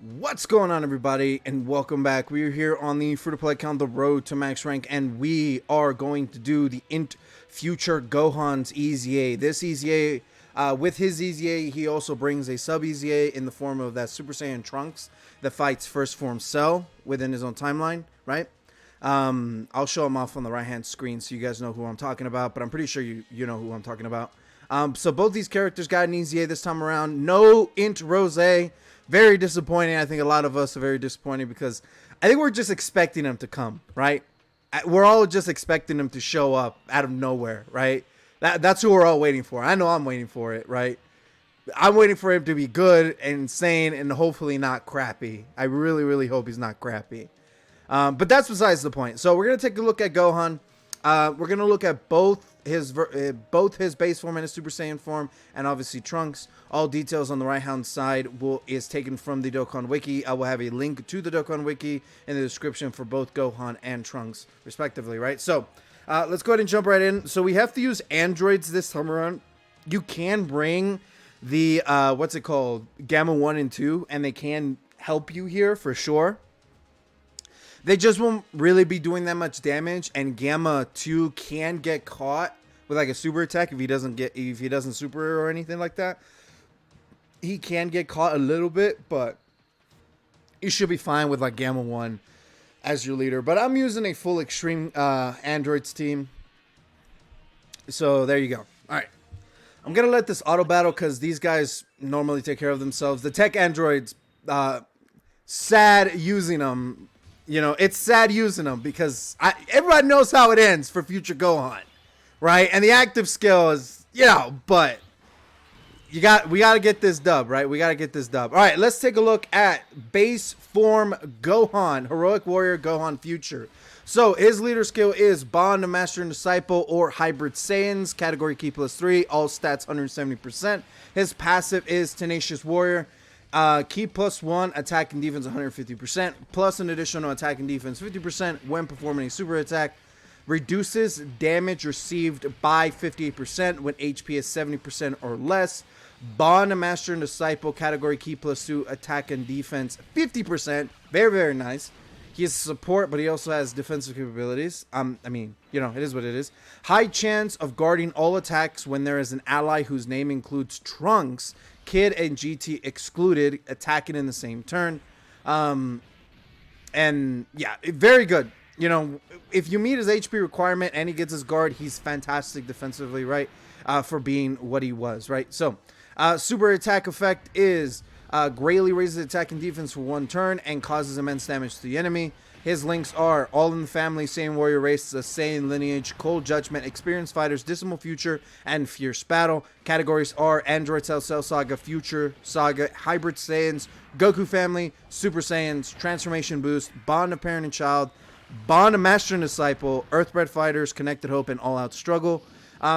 What's going on, everybody, and welcome back. We are here on the free-to-play account, The Road to Max Rank, and we are going to do the future Gohan's EZA. This EZA, with his EZA, he also brings a sub-EZA in the form of that Super Saiyan Trunks that fights First Form Cell within his own timeline, right? I'll show him off on the right-hand screen so you guys know who I'm talking about, but I'm pretty sure you know who I'm talking about. So both these characters got an EZA this time around. No Int Rose. Very disappointing. I think a lot of us are very disappointed because I think we're just expecting him to come, right? We're all just expecting him to show up out of nowhere, right? That's who we're all waiting for. I know I'm waiting for it, right? I'm waiting for him to be good and insane and hopefully not crappy. I really, really hope he's not crappy. But that's besides the point. So we're going to take a look at Gohan. We're going to look at both his base form and his Super Saiyan form, and obviously Trunks. All details on the right hand side is taken from the Dokkan Wiki. I will have a link to the Dokkan Wiki in the description for both Gohan and Trunks respectively, right? So let's go ahead and jump right in. So we have to use androids this time around. You can bring the what's it called, Gamma 1 and 2, and they can help you here for sure. They just won't really be doing that much damage, and Gamma 2 can get caught with like a super attack if he doesn't super or anything like that. He can get caught a little bit, but you should be fine with like Gamma 1 as your leader. But I'm using a full extreme androids team. So there you go. All right. I'm going to let this auto battle because these guys normally take care of themselves. The tech androids, sad using them. You know, it's sad using them because everybody knows how it ends for future Gohan, right? And the active skill is, but we got to get this dub, right? We got to get this dub. All right, let's take a look at base form Gohan, Heroic Warrior Gohan Future. So his leader skill is Bond, Master and Disciple, or Hybrid Saiyans, category key +3, all stats 170%. His passive is Tenacious Warrior. Key +1, attack and defense 150%, plus an additional attack and defense 50% when performing a super attack. Reduces damage received by 58% when HP is 70% or less. Bond, Master and Disciple, category key +2, attack and defense 50%. Very, very nice. He has support, but he also has defensive capabilities. I mean, it is what it is. High chance of guarding all attacks when there is an ally whose name includes Trunks, Kid and GT excluded, attacking in the same turn. And yeah, very good. If you meet his HP requirement and he gets his guard, he's fantastic defensively, right? For being what he was, right? So, super attack effect is greatly raises attack and defense for 1 turn and causes immense damage to the enemy. His links are All in the Family, Saiyan Warrior Race, the Saiyan Lineage, Cold Judgment, Experienced Fighters, Dismal Future, and Fierce Battle. Categories are Android Cell Saga, Future Saga, Hybrid Saiyans, Goku Family, Super Saiyans, Transformation Boost, Bond of Parent and Child, Bond of Master and Disciple, Earthbred Fighters, Connected Hope, and All Out Struggle.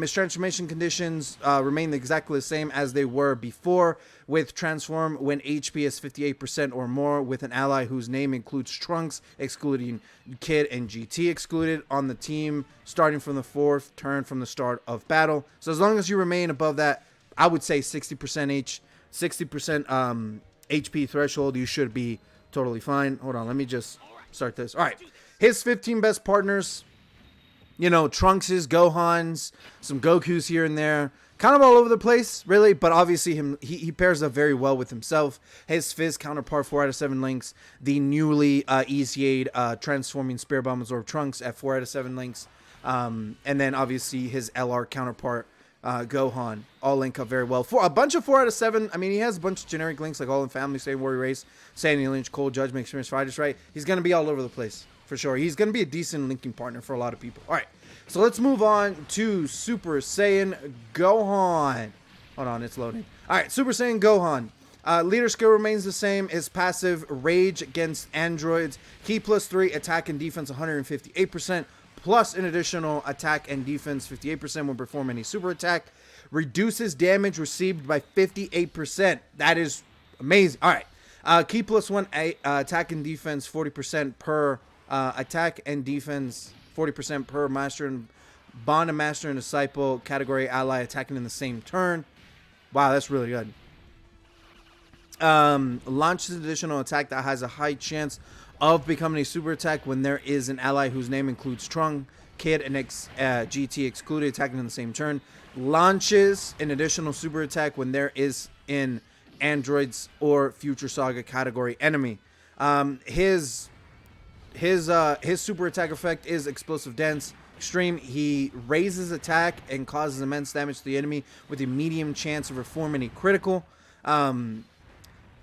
His transformation conditions remain exactly the same as they were before, with transform when HP is 58% or more with an ally whose name includes Trunks, excluding Kid and GT excluded on the team, starting from the 4th turn from the start of battle. So as long as you remain above that, I would say 60% HP threshold, you should be totally fine. Hold on, let me just start this. All right, his 15 best partners. Trunks' Gohan's, some Goku's here and there. Kind of all over the place, really. But obviously, he pairs up very well with himself. His Fizz counterpart, 4 out of 7 links. The newly EZA'd transforming Spirit Bomb Absorb Trunks at 4 out of 7 links. And then, obviously, his LR counterpart, Gohan, all link up very well. For a bunch of 4 out of 7. I mean, he has a bunch of generic links like All in Family, Saiyan Warrior Race, Saiyan Lineage, Cold Judgment, Experienced Fighters, right? He's going to be all over the place. For sure. He's going to be a decent linking partner for a lot of people. All right. So let's move on to Super Saiyan Gohan. Hold on. It's loading. All right. Super Saiyan Gohan. Leader skill remains the same. His passive, Rage against androids. Key +3, attack and defense 158%. Plus an additional attack and defense 58% when performing any super attack. Reduces damage received by 58%. That is amazing. All right. Key +1, attack and defense 40% per attack and defense 40% per Master and Bond and Master and Disciple category ally attacking in the same turn. Wow, that's really good. Launches an additional attack that has a high chance of becoming a super attack when there is an ally whose name includes Trunk, Kid, and GT excluded attacking in the same turn. Launches an additional super attack when there is an androids or future saga category enemy. His super attack effect is explosive dense extreme. He raises attack and causes immense damage to the enemy with a medium chance of performing a critical.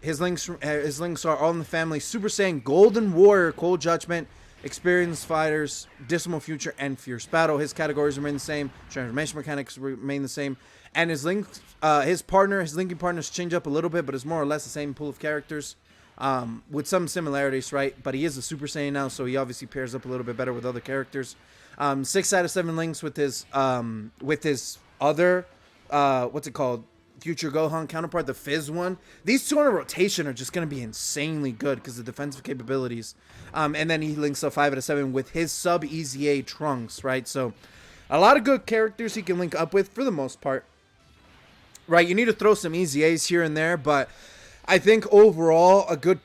His links are All in the Family, Super Saiyan, Golden Warrior, Cold Judgment, Experienced Fighters, Dismal Future, and Fierce Battle. His categories remain the same. Transformation mechanics remain the same. And his linking partners change up a little bit, but it's more or less the same pool of characters, with some similarities, right? But he is a Super Saiyan now, so he obviously pairs up a little bit better with other characters. 6 out of 7 links with his other what's it called? Future Gohan counterpart, the Fizz one. These two on a rotation are just going to be insanely good because of the defensive capabilities. And then he links up 5 out of 7 with his sub EZA Trunks, right? So a lot of good characters he can link up with for the most part, right? You need to throw some EZAs here and there, but I think overall a good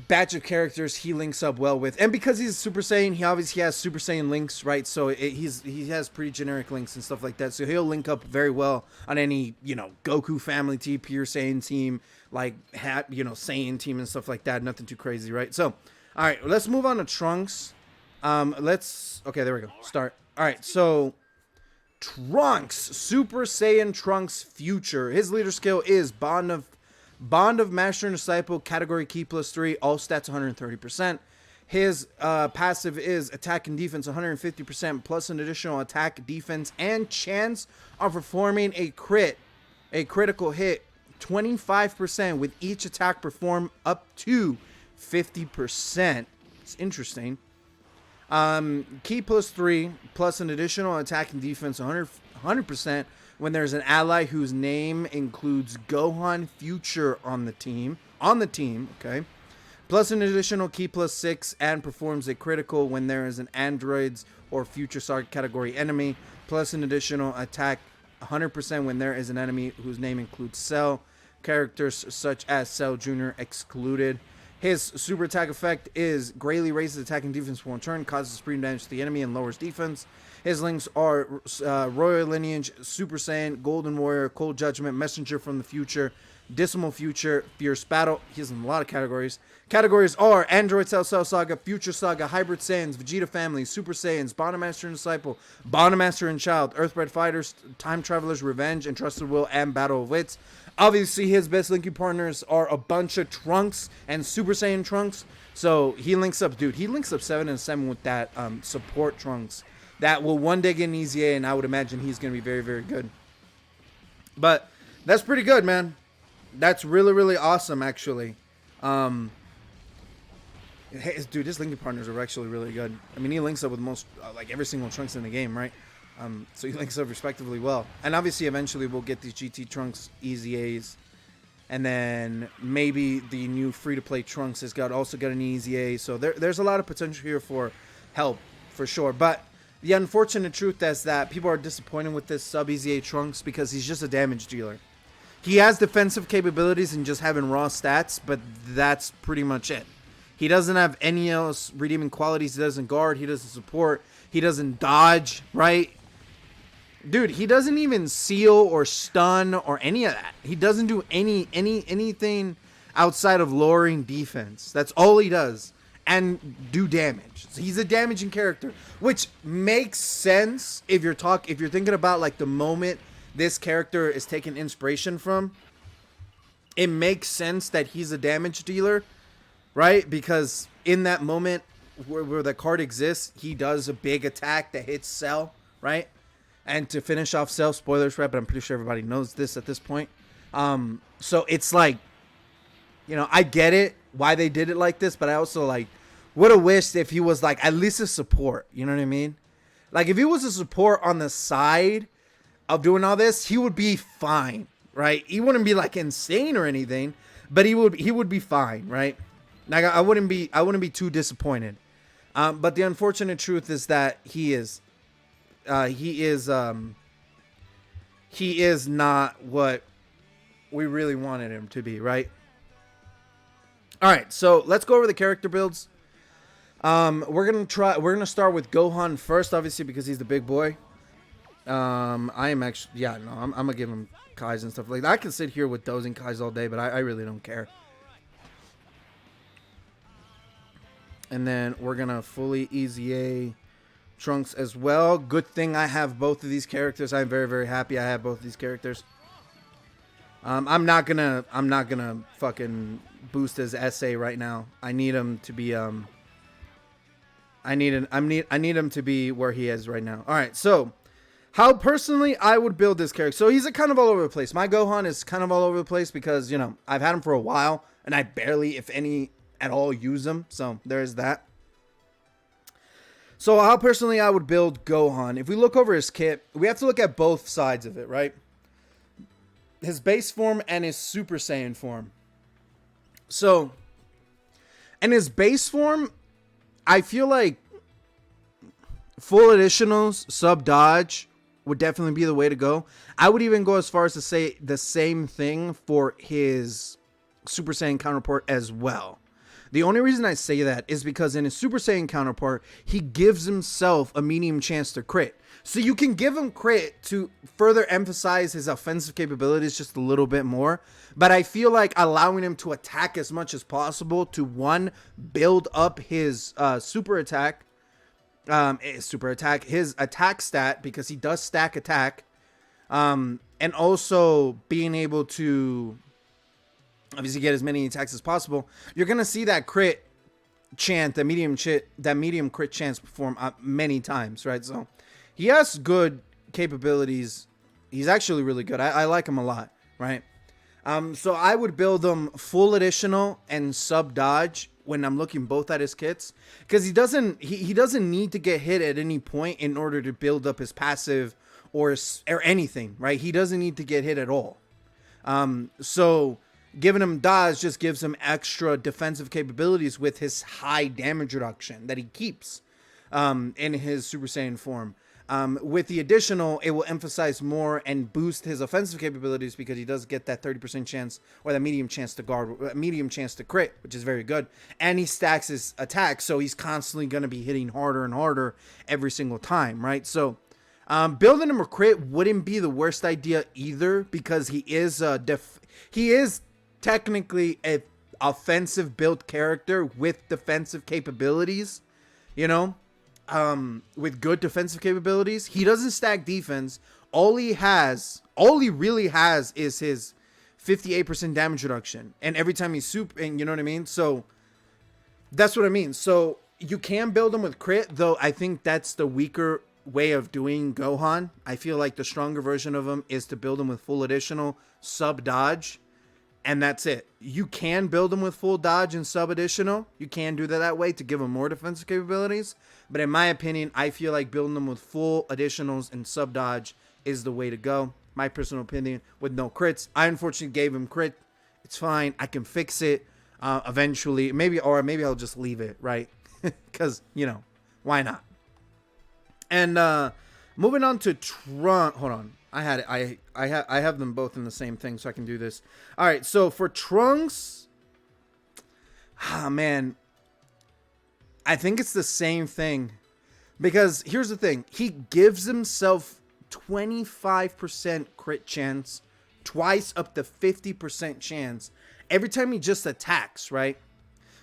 batch of characters he links up well with. And because he's a Super Saiyan, he obviously has Super Saiyan links, right? So he has pretty generic links and stuff like that. So he'll link up very well on any, Goku family team, Pure Saiyan team, like Saiyan team and stuff like that. Nothing too crazy, right? So, all right, let's move on to Trunks. Okay, there we go. Start. All right, so Trunks, Super Saiyan Trunks Future. His leader skill is Bond of Master and Disciple, category key +3, all stats 130%. His passive is attack and defense 150%, plus an additional attack, defense, and chance of performing a critical hit 25% with each attack performed up to 50%. It's interesting. Key +3, plus an additional attack and defense 100%. When there's an ally whose name includes Gohan Future on the team, okay? Plus an additional key +6 and performs a critical when there is an androids or future saga category enemy, plus an additional attack 100% when there is an enemy whose name includes Cell, characters such as Cell Jr. excluded. His super attack effect is greatly raises attack and defense for 1 turn, causes supreme damage to the enemy, and lowers defense. His links are Royal Lineage, Super Saiyan, Golden Warrior, Cold Judgment, Messenger from the Future, Dismal Future, Fierce Battle. He has in a lot of categories. Categories are Android Cell Saga, Future Saga, Hybrid Saiyans, Vegeta Family, Super Saiyans, Bond of Master and Disciple, Bond of Master and Child, Earthbred Fighters, Time Travelers, Revenge, and Trusted Will, and Battle of Wits. Obviously, his best linking partners are a bunch of Trunks and Super Saiyan Trunks. So he links up, dude. He links up 7 and 7 with that support Trunks. That will one day get an EZA, and I would imagine he's going to be very, very good. But that's pretty good, man. That's really, really awesome, actually. Dude, his linking partners are actually really good. I mean, he links up with most, like every single Trunks in the game, right? So he links up respectively well. And obviously, eventually, we'll get these GT Trunks EZAs. And then maybe the new free-to-play Trunks has also got an EZA. So there's a lot of potential here for help, for sure. But the unfortunate truth is that people are disappointed with this sub-EZA Trunks because he's just a damage dealer. He has defensive capabilities and just having raw stats, but that's pretty much it. He doesn't have any else redeeming qualities. He doesn't guard. He doesn't support. He doesn't dodge, right? Dude, he doesn't even seal or stun or any of that. He doesn't do anything outside of lowering defense. That's all he does. And do damage. So he's a damaging character, which makes sense if you're thinking about like the moment this character is taking inspiration from. It makes sense that he's a damage dealer, right? Because in that moment where the card exists, he does a big attack that hits Cell, right? And to finish off Cell, spoilers, right? But I'm pretty sure everybody knows this at this point. So it's like, I get it why they did it like this, but I also would have wished if he was like at least a support. You know what I mean? Like if he was a support on the side of doing all this, he would be fine, right? He wouldn't be like insane or anything, but he would be fine, right? Like I wouldn't be too disappointed. But the unfortunate truth is that he is not what we really wanted him to be, right? All right, so let's go over the character builds. We're gonna start with Gohan first, obviously, because he's the big boy. I am actually, yeah, no, I'm gonna give him Kais and stuff like that. I can sit here with dozing Kais all day, but I really don't care. And then we're gonna fully EZA Trunks as well. Good thing I have both of these characters. I'm very, very happy I have both of these characters. I'm not gonna fucking boost his essay right now. I need him to be I need him to be where he is right now. All right, so how personally I would build this character. So he's kind of all over the place. My Gohan is kind of all over the place because, you know, I've had him for a while and I barely, if any at all, use him. So there's that. So how personally I would build Gohan. If we look over his kit, we have to look at both sides of it, right? His base form and his Super Saiyan form. So, in his base form, I feel like full additionals, sub dodge would definitely be the way to go. I would even go as far as to say the same thing for his Super Saiyan counterpart as well. The only reason I say that is because in his Super Saiyan counterpart, he gives himself a medium chance to crit. So you can give him crit to further emphasize his offensive capabilities just a little bit more. But I feel like allowing him to attack as much as possible to, one, build up his his attack stat, because he does stack attack. And also being able to obviously get as many attacks as possible. You're going to see that crit chant, that medium crit chance perform many times, right? So he has good capabilities. He's actually really good. I like him a lot, right? So I would build him full additional and sub dodge when I'm looking both at his kits, because he doesn't need to get hit at any point in order to build up his passive or anything, right? He doesn't need to get hit at all. So giving him dodge just gives him extra defensive capabilities with his high damage reduction that he keeps in his Super Saiyan form. With the additional, it will emphasize more and boost his offensive capabilities because he does get that 30% chance, or that medium chance to crit, which is very good. And he stacks his attack, so he's constantly going to be hitting harder and harder every single time, right? So building him a crit wouldn't be the worst idea either, because he is technically a offensive built character with defensive capabilities, you know. With good defensive capabilities. He doesn't stack defense. All he really has is his 58% damage reduction. And every time he's and you know what I mean? So that's what I mean. So you can build him with crit, though I think that's the weaker way of doing Gohan. I feel like the stronger version of him is to build him with full additional, sub dodge, and that's it. You can build him with full dodge and sub additional. You can do that way to give him more defensive capabilities. But in my opinion, I feel like building them with full additionals and sub dodge is the way to go. My personal opinion, with no crits. I unfortunately gave him crit. It's fine. I can fix it eventually. Maybe I'll just leave it, right? Because, you know, why not? And moving on to Trunks. Hold on. I have them both in the same thing, so I can do this. All right, so for Trunks, man, I think it's the same thing, because here's the thing: he gives himself 25% crit chance, twice up to 50% chance every time he just attacks, right?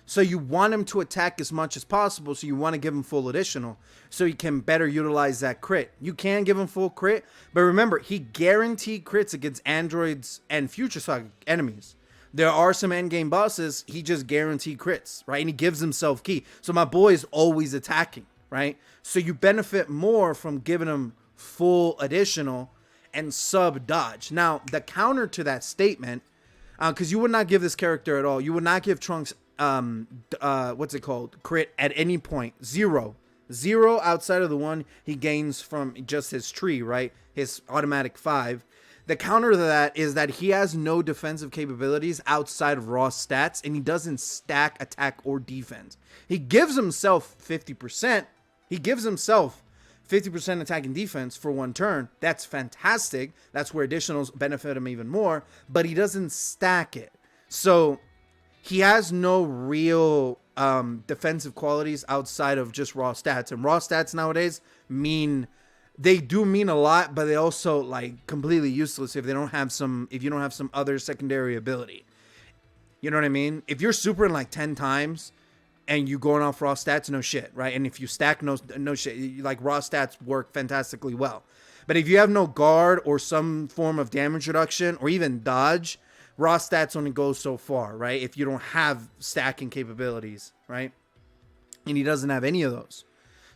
So you want him to attack as much as possible, so you want to give him full additional so he can better utilize that crit. You can give him full crit, but remember, he guaranteed crits against androids and future saga enemies. There are some endgame bosses, he just guaranteed crits, right? And he gives himself ki. So my boy is always attacking, right? So you benefit more from giving him full additional and sub dodge. Now, the counter to that statement, because you would not give this character at all, you would not give Trunks crit at any point. Zero outside of the one he gains from just his tree, right? His automatic 5. The counter to that is that he has no defensive capabilities outside of raw stats, and he doesn't stack attack or defense. He gives himself 50%. He gives himself 50% attack and defense for one turn. That's fantastic. That's where additionals benefit him even more, but he doesn't stack it. So he has no real defensive qualities outside of just raw stats. And raw stats nowadays mean a lot, but they also like completely useless if you don't have some other secondary ability. You know what I mean? If you're supering like 10 times and you going off raw stats, no shit, right? And if you stack no shit, like raw stats work fantastically well. But if you have no guard or some form of damage reduction or even dodge, raw stats only go so far, right? If you don't have stacking capabilities, right? And he doesn't have any of those.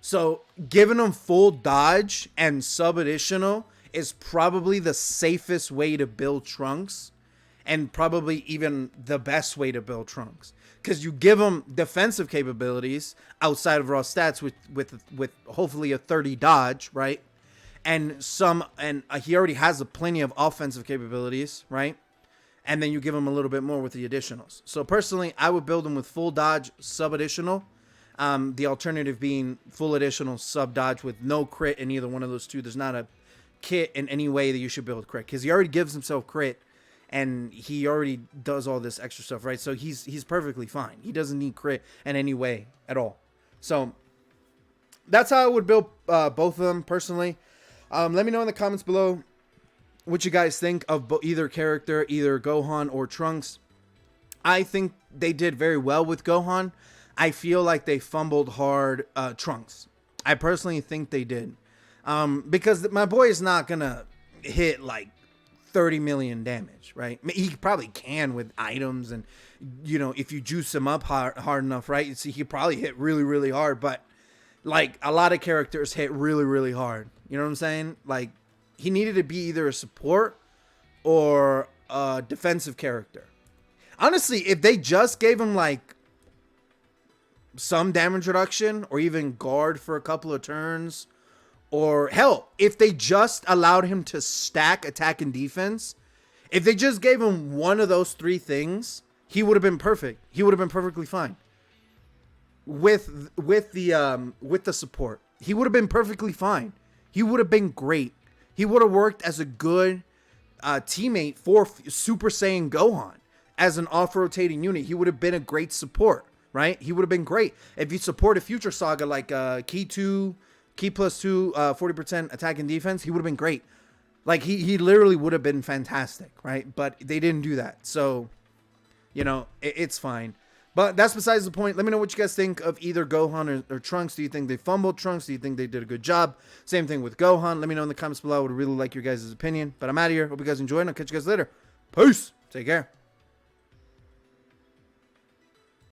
So giving him full dodge and sub additional is probably the safest way to build Trunks, and probably even the best way to build Trunks, because you give him defensive capabilities outside of raw stats with hopefully a 30 dodge, right? And he already has plenty of offensive capabilities, right? And then you give him a little bit more with the additionals. So personally, I would build him with full dodge, sub additional. The alternative being full additional, sub dodge with no crit in either one of those two. There's not a kit in any way that you should build crit, because he already gives himself crit and he already does all this extra stuff, right? So he's perfectly fine. He doesn't need crit in any way at all. So that's how I would build both of them personally. Let me know in the comments below what you guys think of either character, either Gohan or Trunks. I think they did very well with Gohan. I feel like they fumbled hard Trunks. I personally think they did. Because my boy is not going to hit like 30 million damage, right? He probably can with items, and, you know, if you juice him up hard enough, right? See, he probably hit really, really hard, but like a lot of characters hit really, really hard. You know what I'm saying? Like, he needed to be either a support or a defensive character. Honestly, if they just gave him like some damage reduction or even guard for a couple of turns, or hell, if they just allowed him to stack attack and defense, if they just gave him one of those three things, he would have been perfect. He would have been perfectly fine with the support. He would have been perfectly fine. He would have been great. He would have worked as a good teammate for Super Saiyan Gohan as an off-rotating unit. He would have been a great support, right? He would have been great. If you support a future saga like Key plus 2, 40% attack and defense, he would have been great. Like, he literally would have been fantastic, right? But they didn't do that. So, you know, it's fine. But that's besides the point. Let me know what you guys think of either Gohan or Trunks. Do you think they fumbled Trunks? Do you think they did a good job? Same thing with Gohan. Let me know in the comments below. I would really like your guys' opinion. But I'm out of here. Hope you guys enjoyed, and I'll catch you guys later. Peace. Take care.